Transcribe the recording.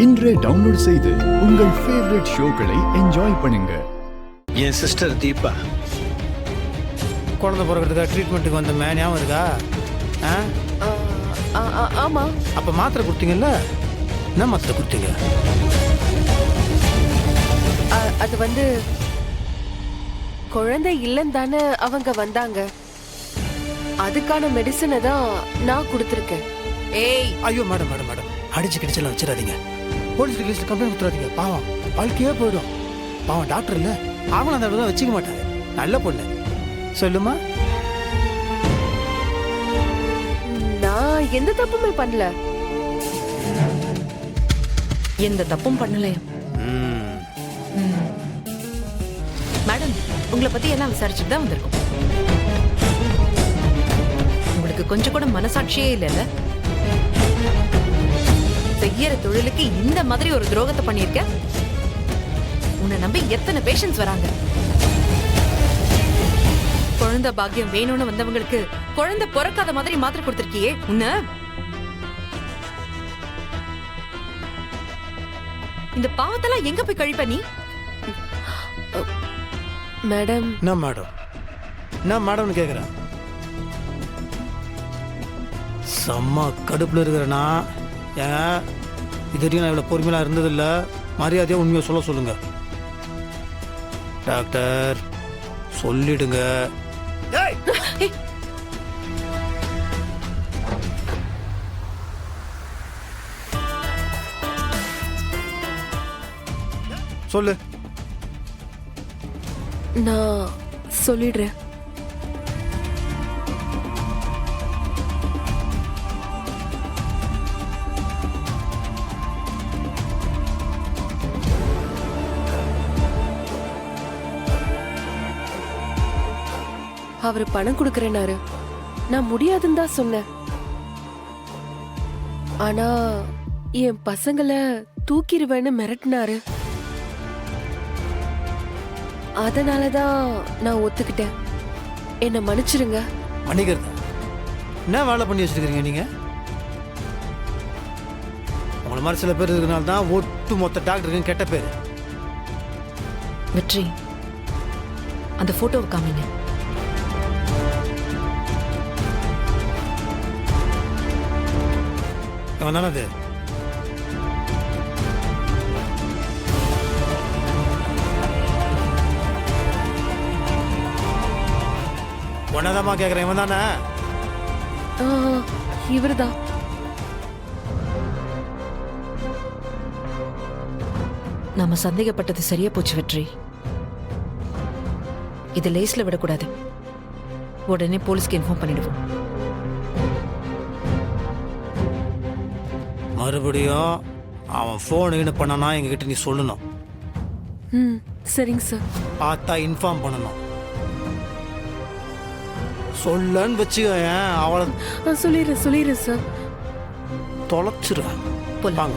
இன்றே டவுன்லோட் செய்து உங்கள் ஃபேவரட் ஷோக்களை என்ஜாய் பண்ணுங்க. என் சிஸ்டர் தீபா குழந்தை பிறக்கிறதுக்காக ட்ரீட்மெண்ட்டுக்கு வந்த ஞாபகம் இருக்கா? ஆமா. அப்போ மாத்திரை கொடுத்தீங்கல்ல, என்ன மாத்திரை கொடுத்தீங்க? அது வந்து குழந்தை இல்லைன்னு தானே அவங்க வந்தாங்க. அதுக்கான மெடிசனை தான் நான் கொடுத்துருக்கேன். ஏய், ஐயோ மேடம் மேடம் மேடம், அடிச்சு கிடிச்செல்லாம் வச்சிடாதீங்க. போலீஸ் ரிலீஸ்ல கம்ப்ளைண்ட் கொடுத்துறாதீங்க. பாவம் வாழ்க்கையே போயிடும். பாவம் டாக்டர் இல்லை, அவங்களும் அந்த இடத்துல வச்சுக்க மாட்டாங்க. நல்ல பொண்ணு. சொல்லுமா. நான் எந்த தப்புமே பண்ணல. எந்த தப்பும் பண்ணலையா? மேடம், உங்களை பத்தி எல்லாம் விசாரிச்சுட்டு தான் வந்திருக்கோம். உங்களுக்கு கொஞ்சம் கூட மனசாட்சியே இல்லைல்ல? செய்யற தொழிலுக்கு இந்த மாதிரி ஒரு துரோகத்தை பண்ணிருக்க. உன்னை நம்பி எத்தனை பேஷண்ட்ஸ் வராங்க. குழந்தை பாக்கியம் வேணும்னு வந்தவங்களுக்கு குழந்தை பிறக்காத மாதிரி மாத்திரை கொடுத்திருக்கியே. உன்ன இந்த பாவத்தெல்லாம் எங்க போய் கழிப்ப நீ? மேடம். என்ன மேடம், என்ன மேடம்னு கேட்குறேன். செம்ம கடுப்பில் இருக்கிறேன்னா, ஏன் இது வரைக்கும் நான் இவ்வளோ பொறுமையாக இருந்ததில்லை. மரியாதையாக உண்மையை சொல்லுங்க டாக்டர். சொல்லிடுங்க. சொல்லு. நான் சொல்லிடுறேன். அவரு பணம் கொடுக்கறேனாரு. நான் முடியாதுன்னு தான் சொன்னேன். ஆனா என் பசங்களை தூக்கிடுவேன்னு மிரட்டினாரு. அதனாலதான் நான் ஒத்துக்கிட்டேன். என்ன மன்னிச்சிருங்க. மன்னிக்கிறது என்ன வேலை பண்ணி வச்சிருக்கீங்க நீங்க? உங்களை மாதிரி சில பேர் இருக்கிறனால தான் ஒட்டு மொத்த டாக்டருக்கு கெட்ட பேர். வெற்றி, அந்த போட்டோவை காமிங்க. அவன் தானே அது? ஒன்னதாமா கேட்குறேன். இவன் தானே? இவருதான். நாம சந்தேகப்பட்டது சரியா போச்சு வெற்றி. இது லேஸ்ல விடக்கூடாது. உடனே போலீஸ்க்கு இன்ஃபார்ம் பண்ணிடுவோம். மறுபடியும் அவன் ஃபோனு பண்ணனா எங்ககிட்ட நீ சொல்லணும். சரிங்க சார். பார்த்தா இன்ஃபார்ம் பண்ணணும். சொல்லன்னு வச்சுக்க. அவளை சொல்லிடுறேன் சார். தொலைச்சிருவேன். போலாம்.